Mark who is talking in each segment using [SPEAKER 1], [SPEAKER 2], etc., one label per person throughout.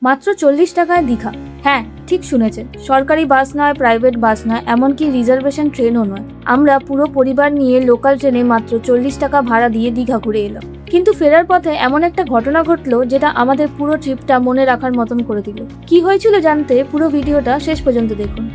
[SPEAKER 1] মাত্র 40 টাকায় দীঘা। হ্যাঁ, ঠিক শুনেছেন, সরকারি বাস নয়, প্রাইভেট বাস নয়, এমনকি রিজার্ভেশন ট্রেনও নয়। আমরা পুরো পরিবার নিয়ে লোকাল ট্রেনে মাত্র 40 টাকা ভাড়া দিয়ে দীঘা ঘুরে এলাম। কিন্তু ফেরার পথে এমন একটা ঘটনা ঘটলো যেটা আমাদের পুরো ট্রিপটা মনে রাখার মতন করে দিল। কি হয়েছিল জানতে পুরো ভিডিওটা শেষ পর্যন্ত দেখুন।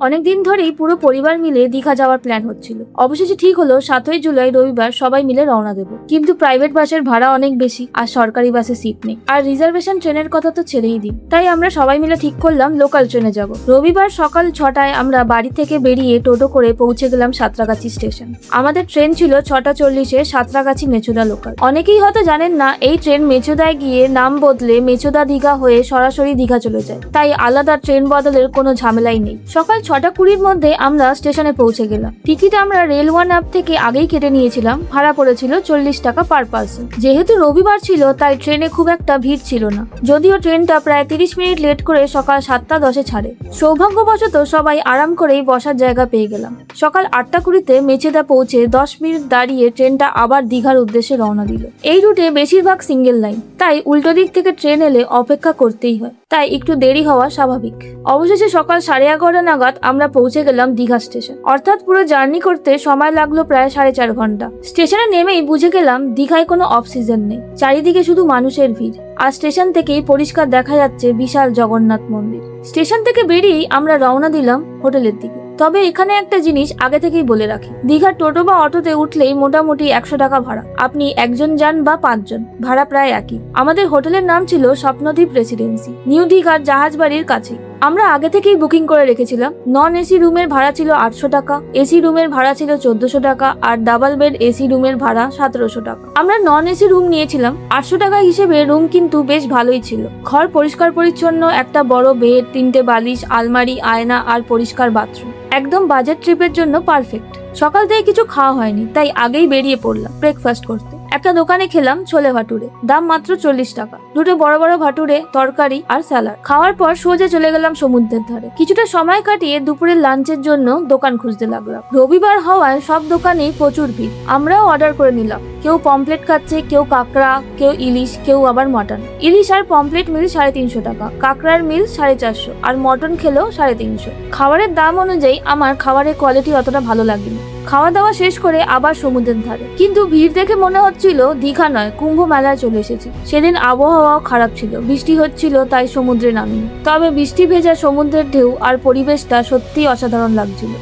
[SPEAKER 1] অনেকদিন ধরেই পুরো পরিবার মিলে দীঘা যাওয়ার প্ল্যান হচ্ছিল। অবশেষে ঠিক হলো 7ই জুলাই রবিবার সবাই মিলে রওনা দেব। কিন্তু প্রাইভেট বাসের ভাড়া অনেক বেশি আর সরকারি বাসে সিট নেই, আর রিজার্ভেশন ট্রেনের কথা তো ছেড়েই দিই। তাই আমরা সবাই মিলে ঠিক করলাম লোকাল ট্রেনে যাব। রবিবার সকাল 6টায় আমরা বাড়ি থেকে বেরিয়ে টোটো করে পৌঁছে গেলাম সাঁতরাগাছি স্টেশন। আমাদের ট্রেন ছিল 6টা 40-এ সাঁতরাগাছি মেচুদা লোকাল। অনেকেই হয়তো জানেন না, এই ট্রেন মেচুদায় গিয়ে নাম বদলে মেচুদা দীঘা হয়ে সরাসরি দীঘা চলে যায়, তাই আলাদা ট্রেন বদলের কোনো ঝামেলাই নেই। সকাল 6টা 20-এর মধ্যে আমরা স্টেশনে পৌঁছে গেলাম। টিকিট আমরা রেল ওয়ান অ্যাপ থেকে আগেই কেটে নিয়েছিলাম। ভাড়া পড়েছিল 40 টাকা পার পার্সন। যেহেতু রবিবার ছিল তাই ট্রেনে খুব একটা ভিড় ছিল না, যদিও ট্রেনটা প্রায় 30 মিনিট লেট করে সকাল 7টা 10-এ ছাড়ে। সৌভাগ্যবশত সবাই আরাম করেই বসার জায়গা পেয়ে গেলাম। সকাল 8টা 20-তে মেচেদা পৌঁছে 10 মিনিট দাঁড়িয়ে ট্রেনটা আবার দীঘার উদ্দেশ্যে রওনা দিল। এই রুটে বেশিরভাগ সিঙ্গেল লাইন, তাই উল্টো দিক থেকে ট্রেন এলে অপেক্ষা করতেই হয়, তাই একটু দেরি হওয়া স্বাভাবিক। অবশেষে সকাল 11:30 নাগাদ আমরা পৌঁছে গেলাম দীঘা স্টেশন। অর্থাৎ পুরো জার্নি করতে সময় লাগলো প্রায় 4.5 ঘন্টা। স্টেশনে নেমেই বুঝে গেলাম দীঘায় কোনো অফ সিজন নেই, চারিদিকে শুধু মানুষের ভিড়। আর স্টেশন থেকেই পরিষ্কার দেখা যাচ্ছে বিশাল জগন্নাথ মন্দির। স্টেশন থেকে বেরিয়েই আমরা রওনা দিলাম হোটেলের দিকে। তবে এখানে একটা জিনিস আগে থেকেই বলে রাখি, দীঘার টোটো বা অটোতে উঠলেই মোটামুটি 100 টাকা ভাড়া। আপনি একজন যান বা 5 জন, ভাড়া প্রায় একই। আমাদের হোটেলের নাম ছিল স্বপ্নদ্বীপ রেসিডেন্সি, নিউ দীঘার জাহাজবাড়ির কাছেই। আমরা আগে থেকেই বুকিং করে রেখেছিলাম। নন এসি রুমের ভাড়া ছিল 800 টাকা, এসি রুমের ভাড়া ছিল 1400 টাকা, আর ডাবল বেড এসি রুমের ভাড়া 1700 টাকা। আমরা নন এসি রুম নিয়েছিলাম। 800 টাকা হিসেবে রুম কিন্তু বেশ ভালোই ছিল। ঘর পরিষ্কার পরিচ্ছন্ন, একটা বড় বেড, 3টে বালিশ, আলমারি, আয়না আর পরিষ্কার বাথরুম। একদম বাজেট ট্রিপের জন্য পারফেক্ট। সকাল থেকে কিছু খাওয়া হয়নি, তাই আগেই বেরিয়ে পড়লাম ব্রেকফাস্ট করতে। একটা দোকানে খেলাম ছোলে ভাটুরে, দাম মাত্র 40 টাকা। দুটো বড় বড় ভাটুরে, তরকারি আর স্যালাড। খাওয়ার পর সোজা চলে গেলাম সমুদ্রের ধারে। কিছুটা সময় কাটিয়ে দুপুরের লাঞ্চের জন্য দোকান খুঁজতে লাগলাম। রবিবার হওয়ায় সব দোকানেই প্রচুর ভিড়। আমরাও অর্ডার করে নিলাম। কেউ পমপ্লেট খাচ্ছে, কেউ কাঁকড়া, কেউ ইলিশ, কেউ আবার মটন। ইলিশ আর পমপ্লেট মিল 350 টাকা, কাঁকড়ার মিল 450, আর মটন খেলেও 350। খাবারের দাম অনুযায়ী আমার খাবারের কোয়ালিটি অতটা ভালো লাগেনি। খাওয়া দাওয়া শেষ করে আবার সমুদ্রের ধারে। কিন্তু ভিড় দেখে মনে হচ্ছিল দীঘা নয়, কুম্ভ মেলায় চলে এসেছি। সেদিন আবহাওয়াও খারাপ ছিল, বৃষ্টি হচ্ছিল, তাই সমুদ্রে নামিনি। তবে বৃষ্টি ভেজা সমুদ্রের ঢেউ আর পরিবেশটা সত্যিই অসাধারণ লাগছিল।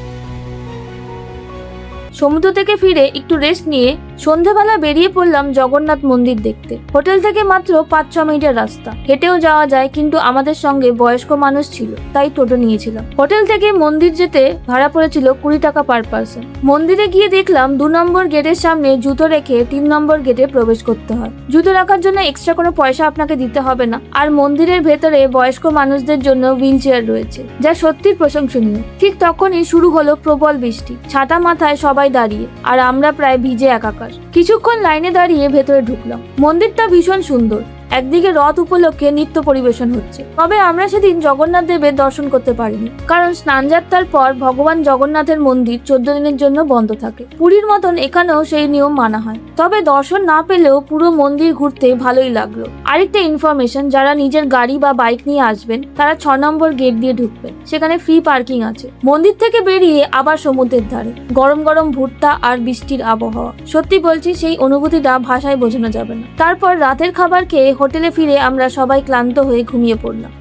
[SPEAKER 1] সমুদ্র থেকে ফিরে একটু রেস্ট নিয়ে সন্ধ্যাবেলা বেরিয়ে পড়লাম জগন্নাথ মন্দির দেখতে। হোটেল থেকে মাত্র 5-6 মিনিটের রাস্তা, হেঁটেও যাওয়া যায়, কিন্তু আমাদের সঙ্গে বয়স্ক মানুষ ছিল, তাই টোটো নিয়েছিলাম। হোটেল থেকে মন্দির যেতে ভাড়া পড়েছিল 20 টাকা পার পার্সন। মন্দিরে গিয়ে দেখলাম 2 নম্বর গেটের সামনে জুতো রেখে 3 নম্বর গেটে প্রবেশ করতে হয়। জুতো রাখার জন্য এক্সট্রা কোনো পয়সা আপনাকে দিতে হবে না। আর মন্দিরের ভেতরে বয়স্ক মানুষদের জন্য হুইল চেয়ার রয়েছে, যা সত্যি প্রশংসনীয়। ঠিক তখনই শুরু হলো প্রবল বৃষ্টি। ছাতা মাথায় সবাই দাঁড়িয়ে, আর আমরা প্রায় ভিজে একাকার। কিছুক্ষণ লাইনে দাঁড়িয়ে ভেতরে ঢুকলাম। মন্দিরটা ভীষণ সুন্দর। একদিকে রথ উপলক্ষে নৃত্য পরিবেশন হচ্ছে। তবে আমরা সেদিন জগন্নাথ দেবের দর্শন করতে পারিনি, কারণ স্নানযাত্রার পর ভগবান জগন্নাথের মন্দির 14 দিনের জন্য বন্ধ থাকে। পুরীর মতন এখানেও সেই নিয়ম মানা হয়। তবে দর্শন না পেলেও পুরো মন্দির ঘুরতে ভালোই লাগলো। আরেকটা ইনফরমেশন, যারা নিজের গাড়ি বা বাইক নিয়ে আসবেন তারা 6 নম্বর গেট দিয়ে ঢুকবেন, সেখানে ফ্রি পার্কিং আছে। মন্দির থেকে বেরিয়ে আবার সমুদ্রের ধারে, গরম গরম ভুট্টা আর বৃষ্টির আবহাওয়া। সত্যি বলছি, সেই অনুভূতিটা ভাষায় বোঝানো যাবে না। তারপর রাতের খাবার খেয়ে হোটেলে ফিরে আমরা সবাই ক্লান্ত হয়ে ঘুমিয়ে পড়লাম।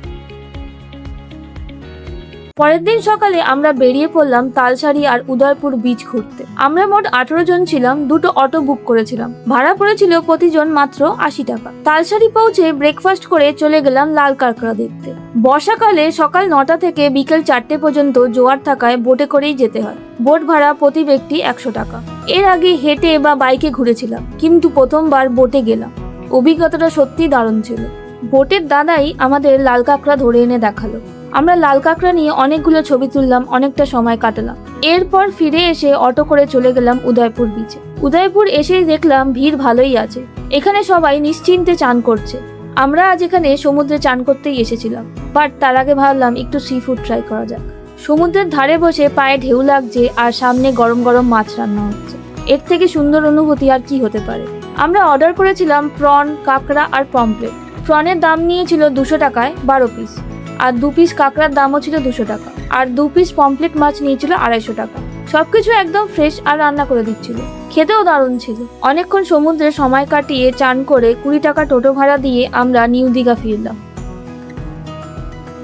[SPEAKER 1] পরের দিন সকালে আমরা বেরিয়ে পড়লাম তালসারি আর উদয়পুর বিচ ঘুরতে। আমরা মোট 18 জন ছিলাম। 2টো অটো বুক করেছিলাম। ভাড়া পড়েছিল প্রতিজন মাত্র 80 টাকা। তালসারি পৌঁছে ব্রেকফাস্ট করে চলে গেলাম লাল কাঁকড়া দেখতে। বর্ষাকালে সকাল 9টা থেকে বিকেল 4টে পর্যন্ত জোয়ার থাকায় বোটে করেই যেতে হয়। বোট ভাড়া প্রতি ব্যক্তি 100 টাকা। এর আগে হেঁটে বা বাইকে ঘুরেছিলাম, কিন্তু প্রথমবার বোটে গেলাম। অভিজ্ঞতাটা সত্যি দারুণ ছিল। বোটের দাদাই আমাদের লাল কাঁকড়া ধরে এনে দেখালো। আমরা লাল কাঁকড়া নিয়ে অনেকগুলো ছবি তুললাম, অনেকটা সময় কাটালাম। এরপর ফিরে এসে অটো করে চলে গেলাম উদয়পুর বিচে। উদয়পুর এসেই দেখলাম ভিড় ভালোই আছে। এখানে সবাই নিশ্চিন্তে চান করছে। আমরা আজ এখানে সমুদ্রে চান করতেই এসেছিলাম, বাট তার আগে ভাবলাম একটু সি ফুড ট্রাই করা যাক। সমুদ্রের ধারে বসে পায়ে ঢেউ লাগছে আর সামনে গরম গরম মাছ রান্না হচ্ছে। এর থেকে সুন্দর অনুভূতি আর কি হতে পারে। আমরা অর্ডার করেছিলাম প্রন, কাঁকড়া আর পমফ্রেট। প্রনের দাম নিয়েছিল 200 টাকায় 12 পিস, আর 2 পিস কাঁকড়ার দামও ছিল 200 টাকা, আর 2 পিস পমফ্রেট মাছ নিয়েছিল 250 টাকা। সবকিছু একদম ফ্রেশ আর রান্না করে দিচ্ছিল। খেতেও দারুণ ছিল। অনেকক্ষণ সমুদ্রে সময় কাটিয়ে চান করে 20 টাকা টোটো ভাড়া দিয়ে আমরা নিউ দীঘা ফিরলাম।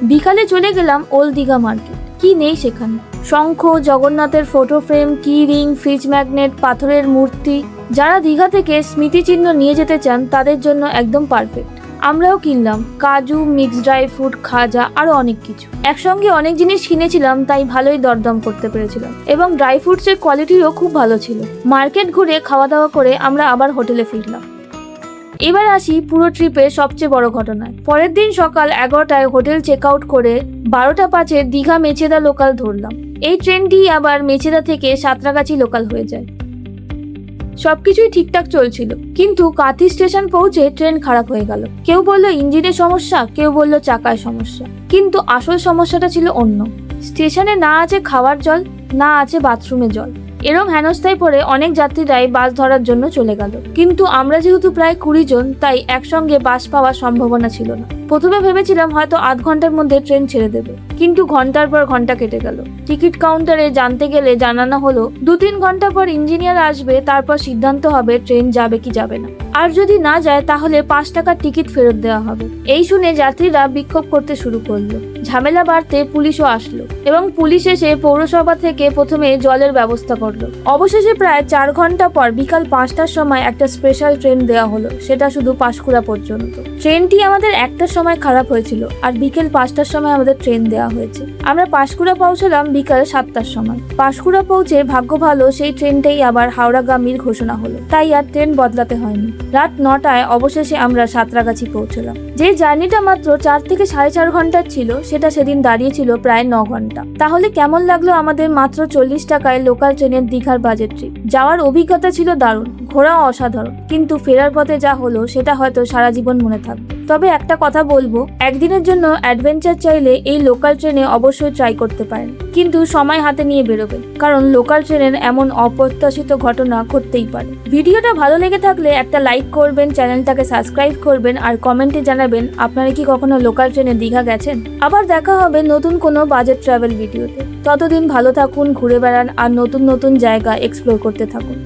[SPEAKER 1] বিকালে চলে গেলাম ওল্ড দীঘা মার্কেট। কি নেই সেখানে! শঙ্খ, জগন্নাথের ফটো ফ্রেম, কি রিং, ফ্রিজ ম্যাগনেট, পাথরের মূর্তি। যারা দীঘা থেকে স্মৃতিচিহ্ন নিয়ে যেতে চান তাদের জন্য একদম পারফেক্ট। আমরাও কিনলাম কাজু, মিক্সড ড্রাই ফ্রুট, খাজা, আরো অনেক কিছু। একসঙ্গে অনেক জিনিস কিনেছিলাম, তাই ভালোই দরদাম করতে পেরেছিলাম, এবং ড্রাই ফ্রুটসের কোয়ালিটিও খুব ভালো ছিল। মার্কেট ঘুরে খাওয়া দাওয়া করে আমরা আবার হোটেলে ফিরলাম। এবার আসি পুরো ট্রিপের সবচেয়ে বড় ঘটনায়। পরের দিন সকাল 11টায় হোটেল চেক আউট করে 12টা 5-এ দীঘা মেচেদা লোকাল ধরলাম। এই ট্রেনটি আবার মেচেদা থেকে সাঁতরাগাছি লোকাল হয়ে যায়। সবকিছুই ঠিকঠাক চলছিল, কিন্তু কাঁথি স্টেশন পৌঁছে ট্রেন খারাপ হয়ে গেল। কেউ বলল ইঞ্জিনের সমস্যা, কেউ বলল চাকায় সমস্যা, কিন্তু আসল সমস্যাটা ছিল অন্য। স্টেশনে না আছে খাওয়ার জল, না আছে বাথরুমে জল। এরম হেনস্থায় পড়ে অনেক যাত্রীরাই বাস ধরার জন্য চলে গেল, কিন্তু আমরা যেহেতু প্রায় 20 জন, তাই একসঙ্গে বাস পাওয়ার সম্ভাবনা ছিল না। প্রথমে ভেবেছিলাম হয়তো আধ ঘন্টার মধ্যে ট্রেন ছেড়ে দেবে, কিন্তু ঘন্টার পর ঘন্টা কেটে গেল। টিকিট কাউন্টারে জানতে গেলে জানানো হলো 2-3 ঘন্টা পর ইঞ্জিনিয়ার আসবে, তারপর সিদ্ধান্ত হবে ট্রেন যাবে কি যাবে না। আর যদি না যায় তাহলে 5 টাকার টিকিট ফেরত দেওয়া হবে। এই শুনে যাত্রীরা বিক্ষোভ করতে শুরু করলো। ঝামেলা বাড়তে পুলিশও আসলো, এবং পুলিশ এসে পৌরসভা থেকে প্রথমে জলের ব্যবস্থা করলো। অবশেষে প্রায় 4 ঘন্টা পর বিকাল 5টার সময় একটা স্পেশাল ট্রেন দেওয়া হলো, সেটা শুধু পাঁশকুড়া পর্যন্ত। ট্রেনটি আমাদের 1টার সময় খারাপ হয়েছিল, আর বিকেল 5টার সময় আমাদের ট্রেন দেওয়া হয়েছে। আমরা পাঁশকুড়া পৌঁছলাম বিকাল 7টার সময়। পাঁশকুড়া পৌঁছে ভাগ্য ভালো সেই ট্রেনটাই আবার হাওড়াগামীর ঘোষণা হলো, তাই আর ট্রেন বদলাতে হয়নি। রাত 9টায় অবশেষে আমরা সাঁতরাগাছি পৌঁছলাম। যে জার্নিটা মাত্র 4 থেকে 4.5 ঘন্টার ছিল, সেটা সেদিন দাঁড়িয়েছিল প্রায় 9 ঘন্টা। তাহলে কেমন লাগলো আমাদের মাত্র 40 টাকায় লোকাল ট্রেনের দীঘার বাজেট ট্রিপ? যাওয়ার অভিজ্ঞতা ছিল দারুণ, ঘোরাও অসাধারণ, কিন্তু ফেরার পথে যা হলো সেটা হয়তো সারা জীবন মনে থাকবে। তবে একটা কথা বলবো, একদিনের জন্য অ্যাডভেঞ্চার চাইলে এই লোকাল ট্রেনে অবশ্যই ট্রাই করতে পারেন, কিন্তু সময় হাতে নিয়ে বেরোবেন, কারণ লোকাল ট্রেনের এমন অপ্রত্যাশিত ঘটনা ঘটতেই পারে। ভিডিওটা ভালো লেগে থাকলে একটা লাইক করবেন, চ্যানেলটাকে সাবস্ক্রাইব করবেন, আর কমেন্টে জানাবেন আপনারা কি কখনো লোকাল ট্রেনে দীঘা গেছেন। আবার দেখা হবে নতুন কোনো বাজেট ট্রাভেল ভিডিওতে। ততদিন ভালো থাকুন, ঘুরে বেড়ান, আর নতুন নতুন জায়গা এক্সপ্লোর করতে থাকুন।